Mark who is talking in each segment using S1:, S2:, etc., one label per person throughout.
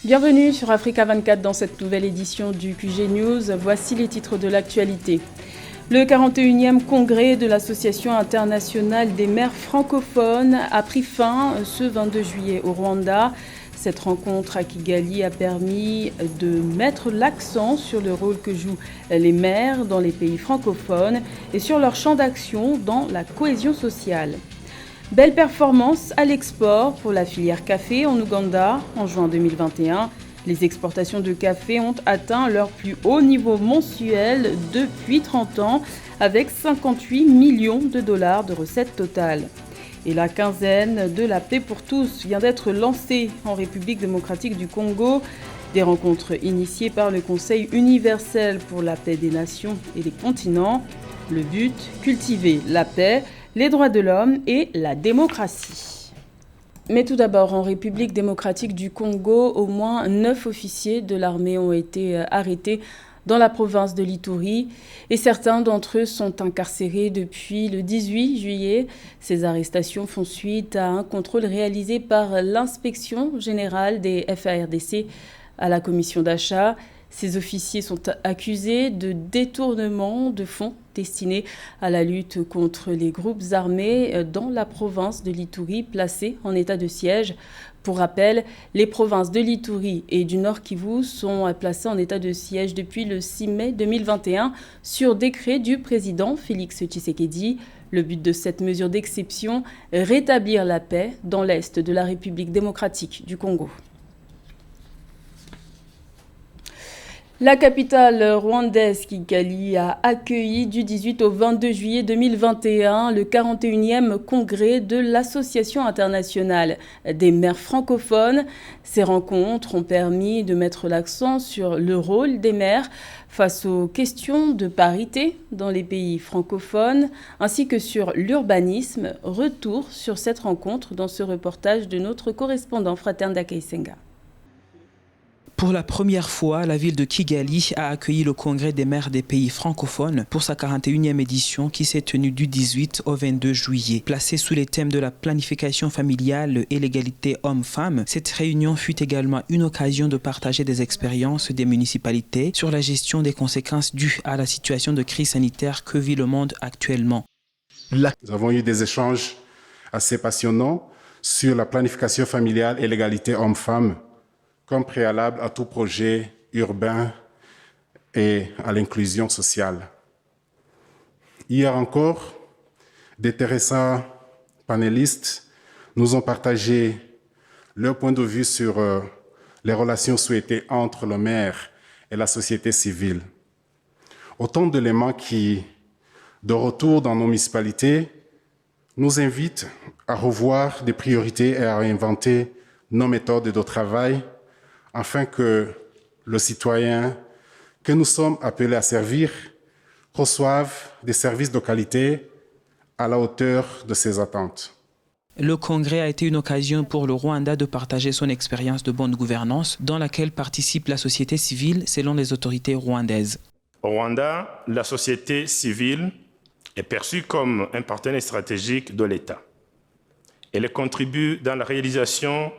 S1: Bienvenue sur Africa 24 dans cette nouvelle édition du QG News. Voici les titres de l'actualité. Le 41e congrès de l'Association internationale des maires francophones a pris fin ce 22 juillet au Rwanda. Cette rencontre à Kigali a permis de mettre l'accent sur le rôle que jouent les maires dans les pays francophones et sur leur champ d'action dans la cohésion sociale. Belle performance à l'export pour la filière café en Ouganda en juin 2021. Les exportations de café ont atteint leur plus haut niveau mensuel depuis 30 ans avec 58 millions de dollars de recettes totales. Et la quinzaine de la paix pour tous vient d'être lancée en République démocratique du Congo. Des rencontres initiées par le Conseil universel pour la paix des nations et des continents. Le but, cultiver la paix, les droits de l'homme et la démocratie. Mais tout d'abord, en République démocratique du Congo, au moins 9 officiers de l'armée ont été arrêtés dans la province de l'Ituri et certains d'entre eux sont incarcérés depuis le 18 juillet. Ces arrestations font suite à un contrôle réalisé par l'inspection générale des FARDC à la commission d'achat. Ces officiers sont accusés de détournement de fonds destinés à la lutte contre les groupes armés dans la province de l'Ituri, placée en état de siège. Pour rappel, les provinces de l'Ituri et du Nord Kivu sont placées en état de siège depuis le 6 mai 2021 sur décret du président Félix Tshisekedi. Le but de cette mesure d'exception, rétablir la paix dans l'est de la République démocratique du Congo. La capitale rwandaise Kigali a accueilli du 18 au 22 juillet 2021 le 41e congrès de l'Association internationale des maires francophones. Ces rencontres ont permis de mettre l'accent sur le rôle des maires face aux questions de parité dans les pays francophones ainsi que sur l'urbanisme. Retour sur cette rencontre dans ce reportage de notre correspondant Fraternda Keisenga.
S2: Pour la première fois, la ville de Kigali a accueilli le congrès des maires des pays francophones pour sa 41e édition qui s'est tenue du 18 au 22 juillet. Placée sous les thèmes de la planification familiale et l'égalité homme-femme, cette réunion fut également une occasion de partager des expériences des municipalités sur la gestion des conséquences dues à la situation de crise sanitaire que vit le monde actuellement.
S3: Nous avons eu des échanges assez passionnants sur la planification familiale et l'égalité homme-femme, comme préalable à tout projet urbain et à l'inclusion sociale. Hier encore, d'intéressants panélistes nous ont partagé leur point de vue sur les relations souhaitées entre le maire et la société civile. Autant d'éléments qui, de retour dans nos municipalités, nous invitent à revoir des priorités et à réinventer nos méthodes de travail afin que le citoyen que nous sommes appelés à servir reçoive des services de qualité à la hauteur de ses attentes.
S2: Le congrès a été une occasion pour le Rwanda de partager son expérience de bonne gouvernance dans laquelle participe la société civile selon les autorités rwandaises.
S4: Au Rwanda, la société civile est perçue comme un partenaire stratégique de l'État. Elle contribue dans la réalisation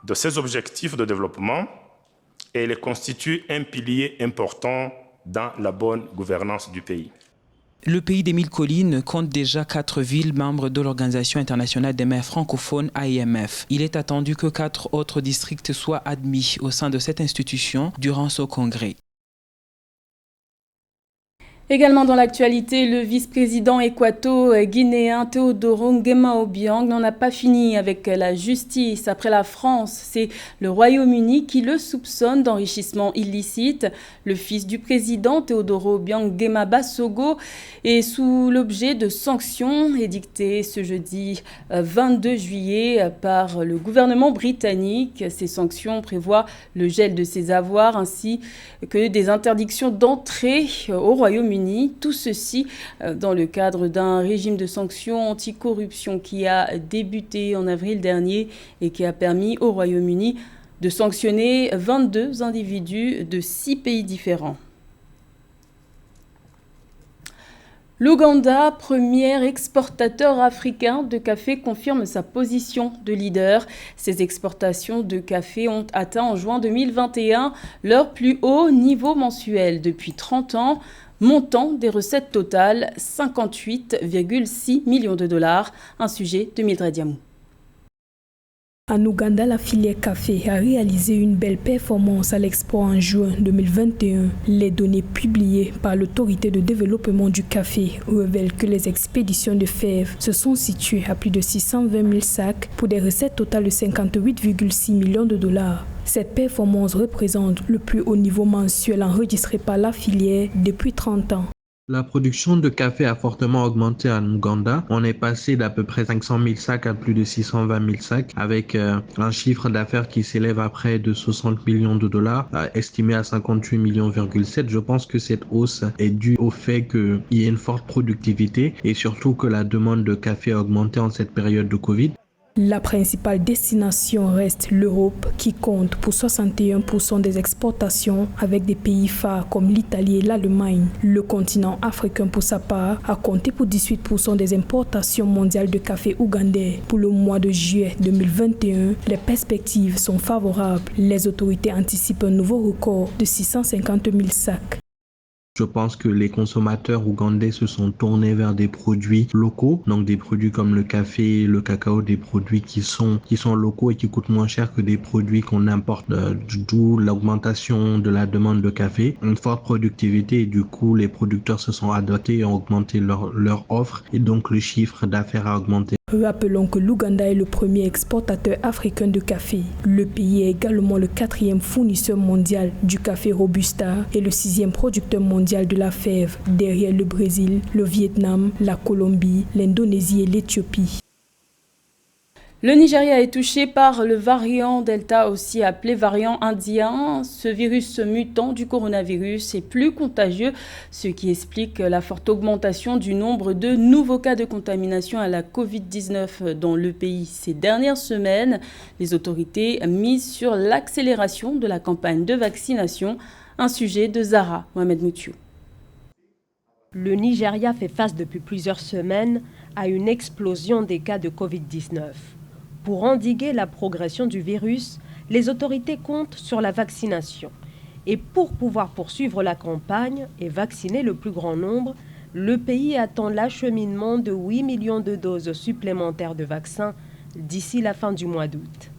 S4: de ses objectifs de développement et elle constitue un pilier important dans la bonne gouvernance du pays.
S2: Le pays des 1000 collines compte déjà 4 villes membres de l'Organisation internationale des maires francophones AIMF. Il est attendu que 4 autres districts soient admis au sein de cette institution durant ce congrès.
S1: Également dans l'actualité, le vice-président équato-guinéen Teodoro Nguema Obiang n'en a pas fini avec la justice. Après la France, c'est le Royaume-Uni qui le soupçonne d'enrichissement illicite. Le fils du président, Teodoro Obiang Nguema Basogo, est sous l'objet de sanctions édictées ce jeudi 22 juillet par le gouvernement britannique. Ces sanctions prévoient le gel de ses avoirs ainsi que des interdictions d'entrée au Royaume-Uni. Tout ceci dans le cadre d'un régime de sanctions anticorruption qui a débuté en avril dernier et qui a permis au Royaume-Uni de sanctionner 22 individus de 6 pays différents. L'Ouganda, premier exportateur africain de café, confirme sa position de leader. Ses exportations de café ont atteint en juin 2021 leur plus haut niveau mensuel depuis 30 ans, montant des recettes totales 58,6 millions de dollars. Un sujet de Mildred Diamou.
S5: En Ouganda, la filière café a réalisé une belle performance à l'expo en juin 2021. Les données publiées par l'autorité de développement du café révèlent que les expéditions de fèves se sont situées à plus de 620 000 sacs pour des recettes totales de 58,6 millions de dollars. Cette performance représente le plus haut niveau mensuel enregistré par la filière depuis 30 ans.
S6: La production de café a fortement augmenté en Ouganda. On est passé d'à peu près 500 000 sacs à plus de 620 000 sacs avec un chiffre d'affaires qui s'élève à près de 60 millions de dollars, estimé à 58,7 millions. Je pense que cette hausse est due au fait qu'il y ait une forte productivité et surtout que la demande de café a augmenté en cette période de Covid.
S5: La principale destination reste l'Europe qui compte pour 61% des exportations avec des pays phares comme l'Italie et l'Allemagne. Le continent africain pour sa part a compté pour 18% des importations mondiales de café ougandais. Pour le mois de juillet 2021, les perspectives sont favorables. Les autorités anticipent un nouveau record de 650 000 sacs.
S6: Je pense que les consommateurs ougandais se sont tournés vers des produits locaux, donc des produits comme le café, le cacao, des produits qui sont locaux et qui coûtent moins cher que des produits qu'on importe, d'où l'augmentation de la demande de café, une forte productivité et du coup les producteurs se sont adaptés et ont augmenté leur offre et donc le chiffre d'affaires a augmenté.
S5: Rappelons que l'Ouganda est le premier exportateur africain de café. Le pays est également le 4e fournisseur mondial du café Robusta et le 6e producteur mondial de la fève, derrière le Brésil, le Vietnam, la Colombie, l'Indonésie et l'Éthiopie.
S1: Le Nigeria est touché par le variant Delta, aussi appelé variant indien. Ce virus mutant du coronavirus est plus contagieux, ce qui explique la forte augmentation du nombre de nouveaux cas de contamination à la Covid-19 dans le pays ces dernières semaines. Les autorités misent sur l'accélération de la campagne de vaccination, un sujet de Zahra Mohamed Moutiou.
S7: Le Nigeria fait face depuis plusieurs semaines à une explosion des cas de Covid-19. Pour endiguer la progression du virus, les autorités comptent sur la vaccination. Et pour pouvoir poursuivre la campagne et vacciner le plus grand nombre, le pays attend l'acheminement de 8 millions de doses supplémentaires de vaccins d'ici la fin du mois d'août.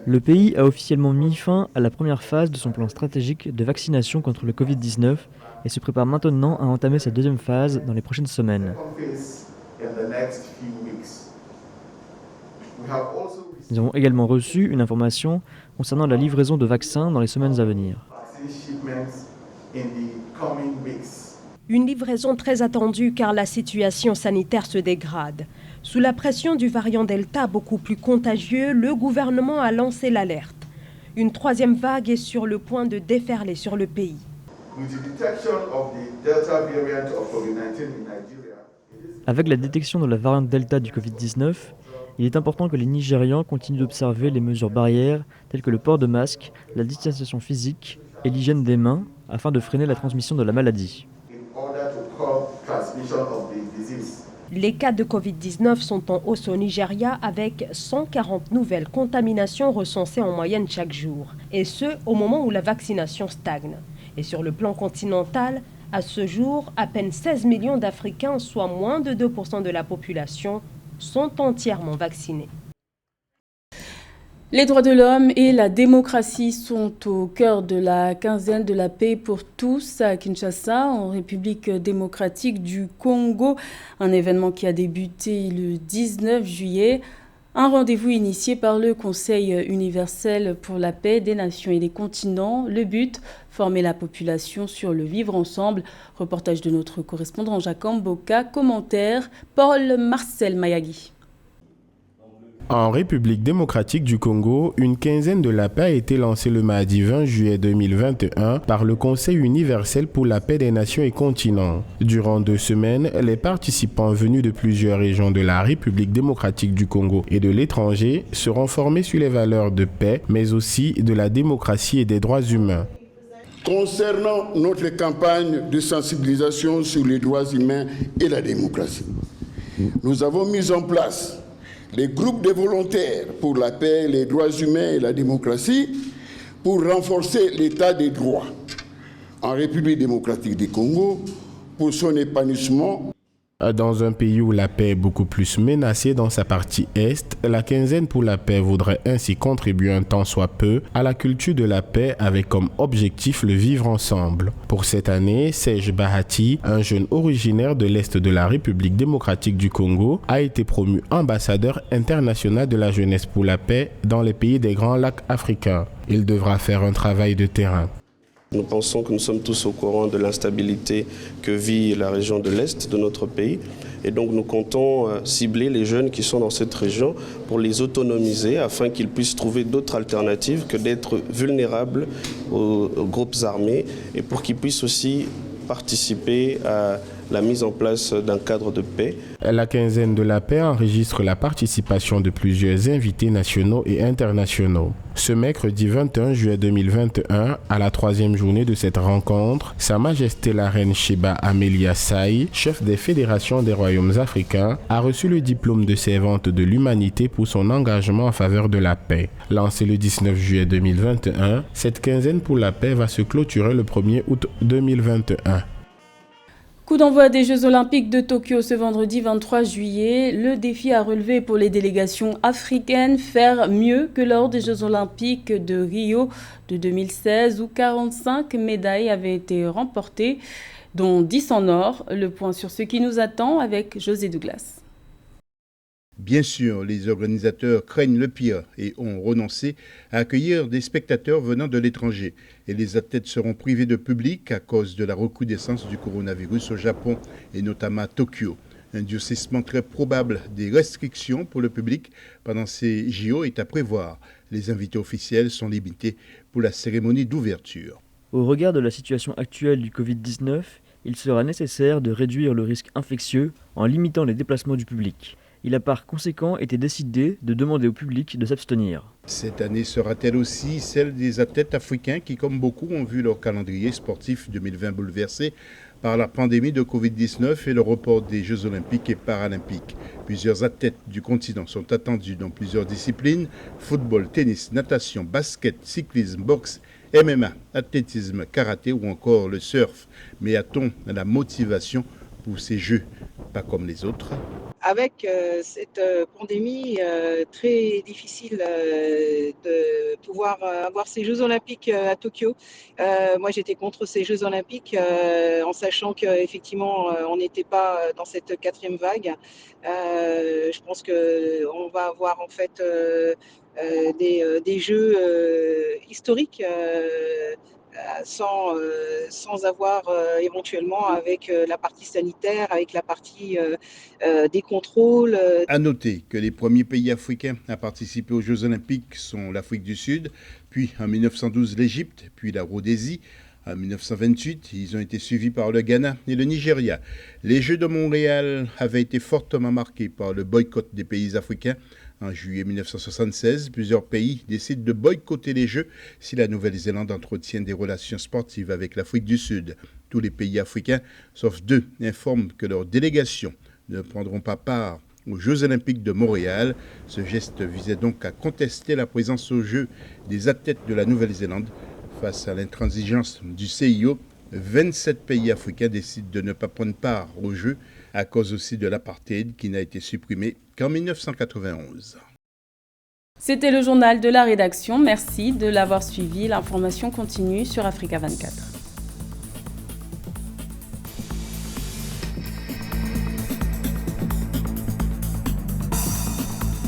S8: Le pays a officiellement mis fin à la première phase de son plan stratégique de vaccination contre le Covid-19 et se prépare maintenant à entamer sa deuxième phase dans les prochaines semaines. Nous avons également reçu une information concernant la livraison de vaccins dans les semaines à venir.
S7: Une livraison très attendue car la situation sanitaire se dégrade. Sous la pression du variant Delta beaucoup plus contagieux, le gouvernement a lancé l'alerte. Une troisième vague est sur le point de déferler sur le pays.
S8: Avec la détection de la variante Delta du Covid-19, il est important que les Nigérians continuent d'observer les mesures barrières telles que le port de masque, la distanciation physique et l'hygiène des mains afin de freiner la transmission de la maladie.
S7: Les cas de Covid-19 sont en hausse au Nigeria avec 140 nouvelles contaminations recensées en moyenne chaque jour. Et ce, au moment où la vaccination stagne. Et sur le plan continental, à ce jour, à peine 16 millions d'Africains, soit moins de 2% de la population, sont entièrement vaccinés.
S1: Les droits de l'homme et la démocratie sont au cœur de la quinzaine de la paix pour tous à Kinshasa, en République démocratique du Congo. Un événement qui a débuté le 19 juillet. Un rendez-vous initié par le Conseil universel pour la paix des nations et des continents. Le but, former la population sur le vivre ensemble. Reportage de notre correspondant Jacob Boka. Commentaire, Paul-Marcel Mayagui.
S9: En République démocratique du Congo, une quinzaine de la paix a été lancée le mardi 20 juillet 2021 par le Conseil universel pour la paix des nations et continents. Durant 2 semaines, les participants venus de plusieurs régions de la République démocratique du Congo et de l'étranger seront formés sur les valeurs de paix, mais aussi de la démocratie et des droits humains.
S10: Concernant notre campagne de sensibilisation sur les droits humains et la démocratie, nous avons mis en place les groupes de volontaires pour la paix, les droits humains et la démocratie pour renforcer l'état des droits en République démocratique du Congo pour son épanouissement.
S9: Dans un pays où la paix est beaucoup plus menacée dans sa partie est, la quinzaine pour la paix voudrait ainsi contribuer un tant soit peu à la culture de la paix avec comme objectif le vivre ensemble. Pour cette année, Serge Bahati, un jeune originaire de l'Est de la République démocratique du Congo, a été promu ambassadeur international de la jeunesse pour la paix dans les pays des Grands Lacs africains. Il devra faire un travail de terrain.
S11: Nous pensons que nous sommes tous au courant de l'instabilité que vit la région de l'Est de notre pays. Et donc nous comptons cibler les jeunes qui sont dans cette région pour les autonomiser afin qu'ils puissent trouver d'autres alternatives que d'être vulnérables aux groupes armés et pour qu'ils puissent aussi participer à la mise en place d'un cadre de paix.
S9: La quinzaine de la paix enregistre la participation de plusieurs invités nationaux et internationaux. Ce mercredi 21 juillet 2021, à la 3e journée de cette rencontre, Sa Majesté la Reine Sheba Amelia Sai, chef des fédérations des royaumes africains, a reçu le diplôme de servante de l'humanité pour son engagement en faveur de la paix. Lancée le 19 juillet 2021, cette quinzaine pour la paix va se clôturer le 1er août 2021.
S1: Coup d'envoi des Jeux Olympiques de Tokyo ce vendredi 23 juillet. Le défi à relever pour les délégations africaines, faire mieux que lors des Jeux Olympiques de Rio de 2016 où 45 médailles avaient été remportées, dont 10 en or. Le point sur ce qui nous attend avec José Douglas.
S12: Bien sûr, les organisateurs craignent le pire et ont renoncé à accueillir des spectateurs venant de l'étranger. Et les athlètes seront privés de public à cause de la recrudescence du coronavirus au Japon et notamment à Tokyo. Un durcissement très probable des restrictions pour le public pendant ces JO est à prévoir. Les invités officiels sont limités pour la cérémonie d'ouverture.
S8: Au regard de la situation actuelle du Covid-19, il sera nécessaire de réduire le risque infectieux en limitant les déplacements du public. Il a par conséquent été décidé de demander au public de s'abstenir.
S12: Cette année sera-t-elle aussi celle des athlètes africains qui, comme beaucoup, ont vu leur calendrier sportif 2020 bouleversé par la pandémie de Covid-19 et le report des Jeux olympiques et paralympiques. Plusieurs athlètes du continent sont attendus dans plusieurs disciplines, football, tennis, natation, basket, cyclisme, boxe, MMA, athlétisme, karaté ou encore le surf. Mais a-t-on la motivation pour ces Jeux, pas comme les autres ?
S13: Avec cette pandémie, très difficile de pouvoir avoir ces Jeux Olympiques à Tokyo. Moi, j'étais contre ces Jeux Olympiques en sachant qu'effectivement, on n'était pas dans cette 4e vague. Je pense qu'on va avoir en fait des Jeux historiques sans avoir éventuellement avec la partie sanitaire, avec la partie des contrôles.
S12: À noter que les premiers pays africains à participer aux Jeux Olympiques sont l'Afrique du Sud, puis en 1912 l'Égypte, puis la Rhodésie. En 1928, ils ont été suivis par le Ghana et le Nigeria. Les Jeux de Montréal avaient été fortement marqués par le boycott des pays africains. En juillet 1976, plusieurs pays décident de boycotter les Jeux si la Nouvelle-Zélande entretient des relations sportives avec l'Afrique du Sud. Tous les pays africains, sauf 2, informent que leurs délégations ne prendront pas part aux Jeux Olympiques de Montréal. Ce geste visait donc à contester la présence aux Jeux des athlètes de la Nouvelle-Zélande. Face à l'intransigeance du CIO, 27 pays africains décident de ne pas prendre part aux Jeux à cause aussi de l'apartheid qui n'a été supprimé qu'en 1991.
S1: C'était le journal de la rédaction. Merci de l'avoir suivi. L'information continue sur Africa 24.